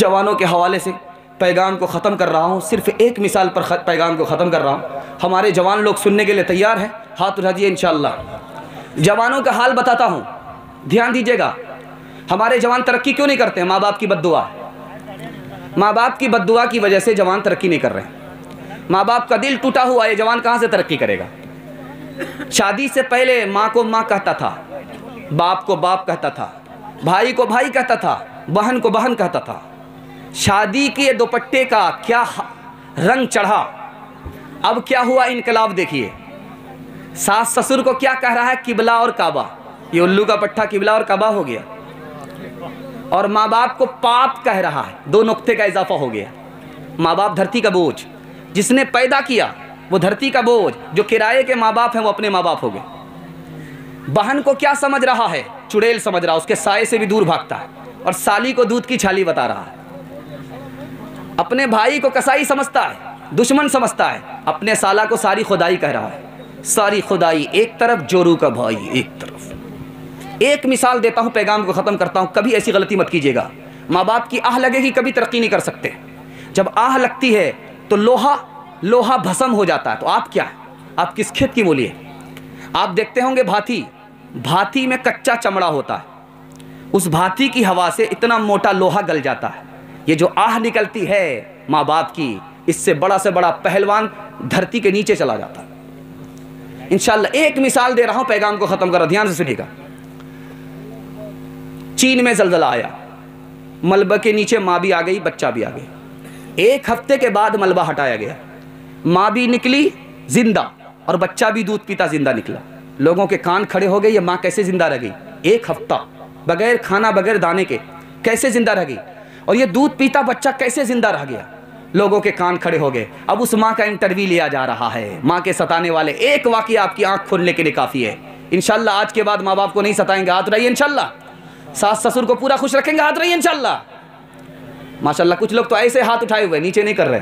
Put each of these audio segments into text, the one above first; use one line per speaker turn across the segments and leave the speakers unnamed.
जवानों के हवाले से पैगाम को ख़त्म कर रहा हूँ। सिर्फ एक मिसाल पर पैगाम को ख़त्म कर रहा हूँ। हमारे जवान लोग सुनने के लिए तैयार हैं, हाथ उठा दिए इंशाअल्लाह। जवानों का हाल बताता हूँ, ध्यान दीजिएगा। हमारे जवान तरक्की क्यों नहीं करते हैं? माँ बाप की बद्दुआ। माँ बाप की बद्दुआ की वजह से जवान तरक्की नहीं कर रहे हैं। माँ बाप का दिल टूटा हुआ है, जवान कहाँ से तरक्की करेगा? शादी से पहले माँ को माँ कहता था, बाप को बाप कहता था, भाई को भाई कहता था, बहन को बहन कहता था। शादी के दुपट्टे का क्या रंग चढ़ा, अब क्या हुआ इनकलाब देखिए। सास ससुर को क्या कह रहा है? किबला और काबा। ये उल्लू का पट्टा किबला और काबा हो गया। और माँ बाप को पाप कह रहा है, 2 नुक्ते का इजाफा हो गया। माँ बाप धरती का बोझ, जिसने पैदा किया वो धरती का बोझ, जो किराए के माँ बाप हैं वो अपने माँ बाप हो गए। बहन को क्या समझ रहा है? चुड़ैल समझ रहा है, उसके साये से भी दूर भागता है। और साली को दूध की छाली बता रहा है। अपने भाई को कसाई समझता है, दुश्मन समझता है। अपने साला को सारी खुदाई कह रहा है। सारी खुदाई एक तरफ, जोरू का भाई एक तरफ। एक मिसाल देता हूँ, पैगाम को ख़त्म करता हूँ। कभी ऐसी गलती मत कीजिएगा। माँ बाप की आह लगेगी, कभी तरक्की नहीं कर सकते। जब आह लगती है तो लोहा भस्म हो जाता है। तो आप क्या, आप किस खेत की मूली है? आप देखते होंगे भाती में कच्चा चमड़ा होता है। उस भाती की हवा से इतना मोटा लोहा गल जाता है। ये जो आह निकलती है माँ बाप की, इससे बड़ा से बड़ा पहलवान धरती के नीचे चला जाता है। इंशाअल्लाह एक मिसाल दे रहा हूं, पैगाम को खत्म कर, ध्यान से सुनिएगा। चीन में ज़लज़ला आया, मलबे के नीचे माँ भी आ गई, बच्चा भी आ गया। 1 हफ्ते के बाद मलबा हटाया गया, माँ भी निकली जिंदा और बच्चा भी दूध पीता जिंदा निकला। लोगों के कान खड़े हो गए, ये माँ कैसे जिंदा रह गई? 1 हफ्ता बगैर खाना बगैर दाने के कैसे जिंदा रह गई? और ये दूध पीता बच्चा कैसे जिंदा रह गया? लोगों के कान खड़े हो गए। अब उस माँ का इंटरव्यू लिया जा रहा है। माँ के सताने वाले एक वाक़या आपकी आंख खोलने के लिए काफ़ी है। इंशाअल्लाह आज के बाद माँ बाप को नहीं सताएंगे, हाथ रहिए इंशाअल्लाह। सास ससुर को पूरा खुश रखेंगे, हाथ रहिए इंशाअल्लाह। माशाअल्लाह कुछ लोग तो ऐसे हाथ उठाए हुए, नीचे नहीं कर रहे,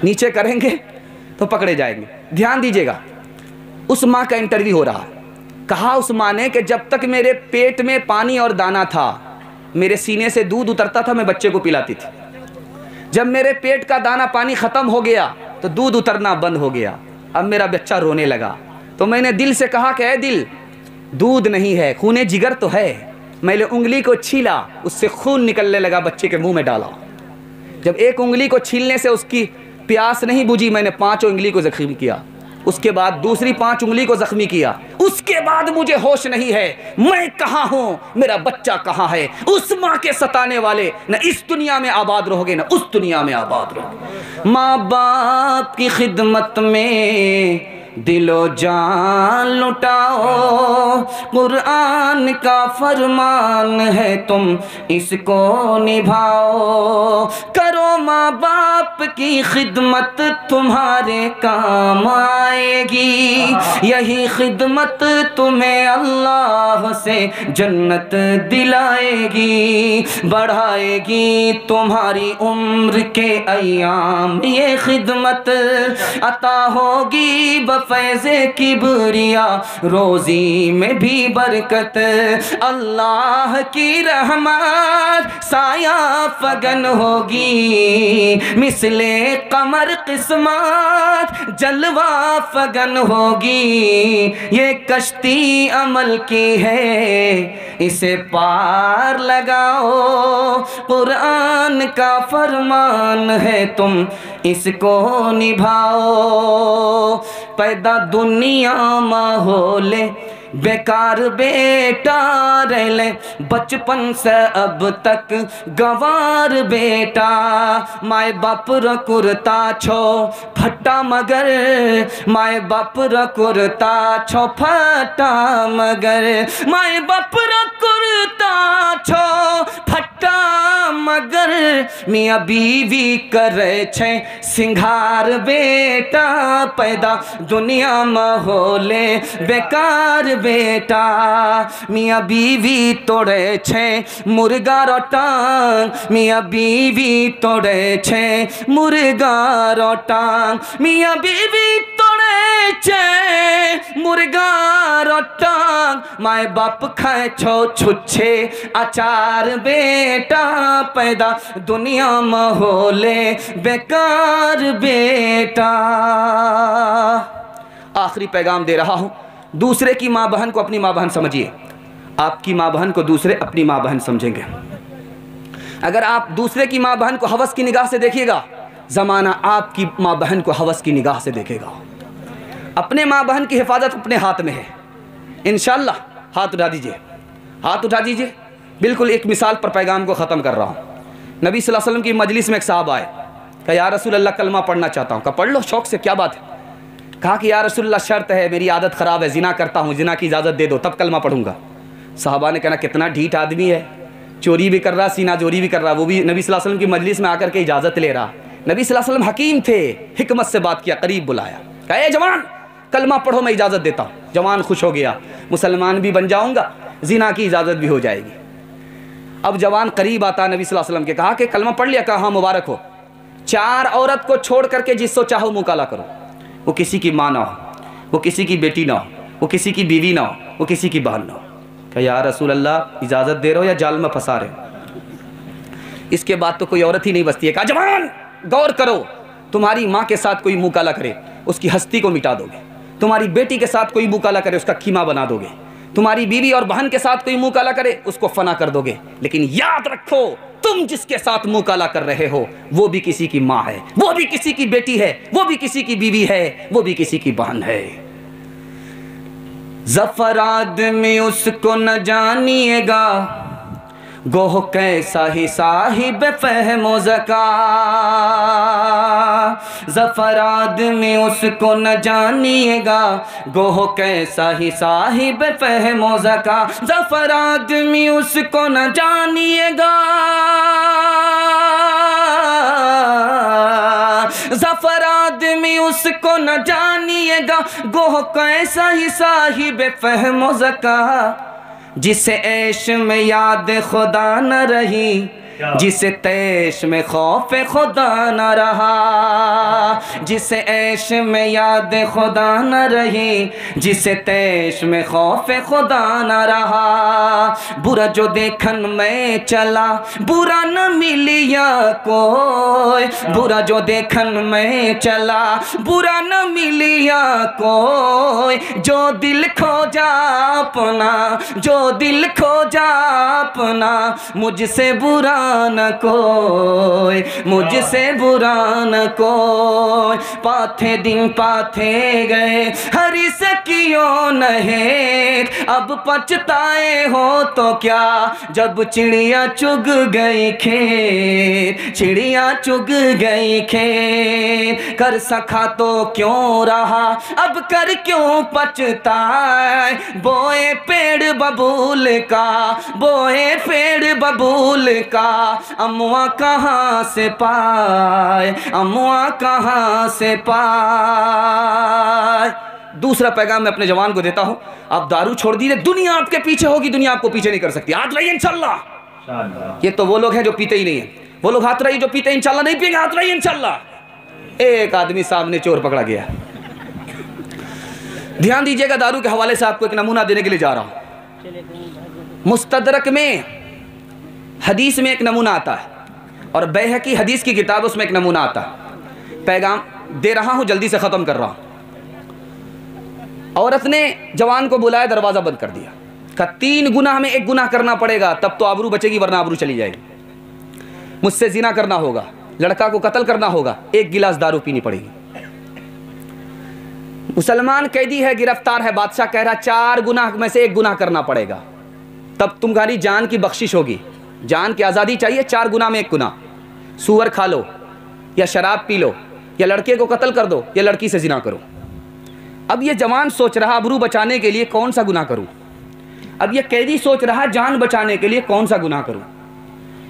नीचे करेंगे तो पकड़े जाएंगे। ध्यान दीजिएगा, उस माँ का इंटरव्यू हो रहा है। कहा उस माँ ने कि जब तक मेरे पेट में पानी और दाना था, मेरे सीने से दूध उतरता था, मैं बच्चे को पिलाती थी। जब मेरे पेट का दाना पानी ख़त्म हो गया तो दूध उतरना बंद हो गया। अब मेरा बच्चा रोने लगा तो मैंने दिल से कहा कि ऐ दिल, दूध नहीं है, खूने जिगर तो है। मैंने उंगली को छीला, उससे खून निकलने लगा, बच्चे के मुंह में डाला। जब एक उंगली को छीलने से उसकी प्यास नहीं बुझी, मैंने 5 उंगली को जख्मी किया। उसके बाद दूसरी 5 उंगली को जख्मी किया। उसके बाद मुझे होश नहीं है, मैं कहाँ हूँ, मेरा बच्चा कहाँ है। उस माँ के सताने वाले न इस दुनिया में आबाद रहोगे न उस दुनिया में आबाद रहोगे। माँ बाप की खिदमत में दिलो जान लुटाओ, कुरान का फरमान है तुम इसको निभाओ। करो माँ बाप की खिदमत तुम्हारे काम आएगी, यही खिदमत तुम्हें अल्लाह से जन्नत दिलाएगी, बढ़ाएगी तुम्हारी उम्र के अय्याम। ये खिदमत अता होगी फैज़े किबरिया, रोज़ी में भी बरकत। अल्लाह की रहमत साया फगन होगी, मिसले कमर किस्मत जलवा फगन होगी। ये कश्ती अमल की है, इसे पार लगाओ, कुरान का फरमान है तुम इसको निभाओ। पैदा दुनिया माहौले बेकार बेटा रहले, बचपन से अब तक गवार बेटा। माए बाप रकुरता छो फटा मगर, माए बाप रकुरता छो फटा मगर, माए बाप रकुरता छो फटा मगर। मियाँ बीवी करे छे सिंगार बेटा, पैदा दुनिया माहौले बेकार बेटा। मियाँ बीवी तोड़े छे मुर्गा रोटांग, मियाँ बीवी तोड़े छे मुर्गा रोटांग, मियाँ बीवी तोड़े बेचे मुर्गा रोटा, माए बाप खाए छो छुच्छे अचार, बेटा पैदा दुनिया में होले बेकार बेटा। आखिरी पैगाम दे रहा हूँ, दूसरे की माँ बहन को अपनी माँ बहन समझिए। आपकी माँ बहन को दूसरे अपनी माँ बहन समझेंगे। अगर आप दूसरे की माँ बहन को हवस की निगाह से देखिएगा, ज़माना आपकी माँ बहन को हवस की निगाह से देखेगा। अपने माँ बहन की हिफाजत अपने हाथ में है इंशाअल्लाह। हाथ उठा दीजिए, हाथ उठा दीजिए। बिल्कुल एक मिसाल पर पैगाम को ख़त्म कर रहा हूँ। नबी सल्लल्लाहु अलैहि वसल्लम की मजलिस में एक साहब आए, कहा या रसूल अल्लाह कलमा पढ़ना चाहता हूँ। कहा पढ़ लो शौक़ से, क्या बात है। कहा कि या रसूल अल्लाह शर्त है, मेरी आदत ख़राब है, जिना करता हूँ, जिना की इजाज़त दे दो तब कलमा पढ़ूंगा। साहबा ने कहना कितना ढीठ आदमी है, चोरी भी कर रहा, सीना जोरी भी कर रहा, वो भी नबी सल्लल्लाहु अलैहि वसल्लम की मजलिस में आकर के इजाज़त ले रहा। नबी सल्लल्लाहु अलैहि वसल्लम हकीम थे, हिकमत से बात किया, करीब बुलाया, कहा ए जवान कलमा पढ़ो, मैं इजाज़त देता हूँ। जवान खुश हो गया, मुसलमान भी बन जाऊँगा, जिना की इजाज़त भी हो जाएगी। अब जवान करीब आता नबी सल्लल्लाहु अलैहि वसल्लम के, कहा कि कलमा पढ़ लिया। कहा हाँ मुबारक हो। 4 औरत को छोड़ करके जिसको चाहो मुकाला करो, वो किसी की माँ ना हो, वो किसी की बेटी ना हो, वो किसी की बीवी ना हो, वो किसी की बहन ना हो। क्या या रसूल अल्लाह इजाज़त दे रहे हो या जाल में फंसा रहे हो। इसके बाद तो कोई औरत ही नहीं बचती है। कहा जवान गौर करो, तुम्हारी माँ के साथ कोई मुकाला करे उसकी हस्ती को मिटा दोगे, तुम्हारी बेटी के साथ कोई मुकाला करे उसका कीमा बना दोगे, तुम्हारी बीवी और बहन के साथ कोई मुकाला करे उसको फना कर दोगे। लेकिन याद रखो, तुम जिसके साथ मुकाला कर रहे हो वो भी किसी की माँ है, वो भी किसी की बेटी है, वो भी किसी की बीवी है, वो भी किसी की बहन है। ज़फ़राद में उसको न जानिएगा, गोह कैसा ही साहिब फ़हमो ज़का। ज़फ़राद में उसको न जानिएगा, गोह कैसा ही साहिब फ़हमो ज़का। ज़फ़राद में उसको न जानिएगा, ज़फ़राद में उसको न जानिएगा, गोह कैसा ही साहिब फ़हमो ज़का। जिसे ऐश में याद खुदा न रही, जिसे तैश में खौफ खुदा न रहा। जिसे ऐश में याद खुदा न रही, जिसे तैश में खौफ खुदा न रहा। बुरा जो देखन में चला, बुरा न मिलिया कोई। बुरा जो देखन में चला, बुरा न मिलिया कोई। जो दिल खो जा अपना, जो दिल खो जा अपना, मुझसे बुरा न कोई, मुझसे बुरा न कोई। पाथे दिन पाथे गए, हरी से कियो नहीं, अब पछताए हो तो क्या, जब चिड़िया चुग गई खेत, चिड़िया चुग गई खेत। कर सका तो क्यों रहा, अब कर क्यों पछताए। बोए पेड़ बबूल का, बोए पेड़ बबूल का, अमुआ कहाँ से पाए, अमुआ कहाँ से पाए। दूसरा पैगाम मैं अपने जवान को देता हूं, आप दारू छोड़ दीजिए, दुनिया आपके पीछे होगी, दुनिया आपको पीछे नहीं कर सकती। हाथ रहिए इंशाल्लाह। ये तो वो लोग हैं जो पीते ही नहीं है, वो लोग हाथ रहिए जो पीते इंशाल्लाह नहीं पिएंगे, हाथ रहिए इंशाल्लाह। एक आदमी सामने चोर पकड़ा गया। ध्यान दीजिएगा, दारू के हवाले से आपको एक नमूना देने के लिए जा रहा हूं। मुस्तदरक में हदीस में एक नमूना आता है और बैहकी हदीस की किताब उसमें एक नमूना आता है। पैगाम दे रहा हूं, जल्दी से ख़त्म कर रहा हूं। औरत ने जवान को बुलाया, दरवाज़ा बंद कर दिया, कहा 3 गुनाह में 1 गुनाह करना पड़ेगा तब तो आबरू बचेगी, वरना आबरू चली जाएगी। मुझसे जिना करना होगा, लड़का को कत्ल करना होगा, 1 गिलास दारू पीनी पड़ेगी। मुसलमान कैदी है, गिरफ्तार है, बादशाह कह रहा 4 गुनाह में से 1 गुनाह करना पड़ेगा तब तुम्हारी जान की बख्शिश होगी, जान की आज़ादी चाहिए। 4 गुनाह में 1 गुनाह, सूअर खा लो या शराब पी लो या लड़के को कत्ल कर दो या लड़की से जिना करो। अब ये जवान सोच रहा आबरू बचाने के लिए कौन सा गुनाह करूं। अब ये कैदी सोच रहा जान बचाने के लिए कौन सा गुनाह करूं।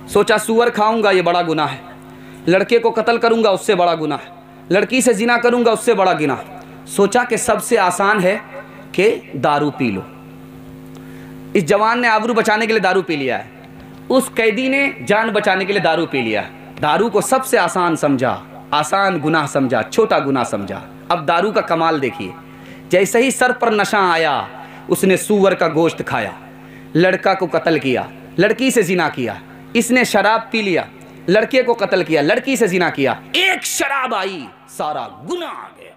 सोचा सूअर खाऊंगा ये बड़ा गुनाह है, लड़के को कत्ल करूंगा उससे बड़ा गुनाह है, लड़की से जिना करूंगा उससे बड़ा गुनाह। सोचा कि सबसे आसान है कि दारू पी लो। इस जवान ने आबरू बचाने के लिए दारू पी लिया है, उस कैदी ने जान बचाने के लिए दारू पी लिया। दारू को सबसे आसान समझा, आसान गुनाह समझा, छोटा गुनाह समझा। अब दारू का कमाल देखिए, जैसे ही सर पर नशा आया उसने सूअर का गोश्त खाया, लड़का को कत्ल किया, लड़की से जिना किया। इसने शराब पी लिया, लड़के को कत्ल किया, लड़की से जिना किया। एक शराब आई, सारा गुनाह आ गया।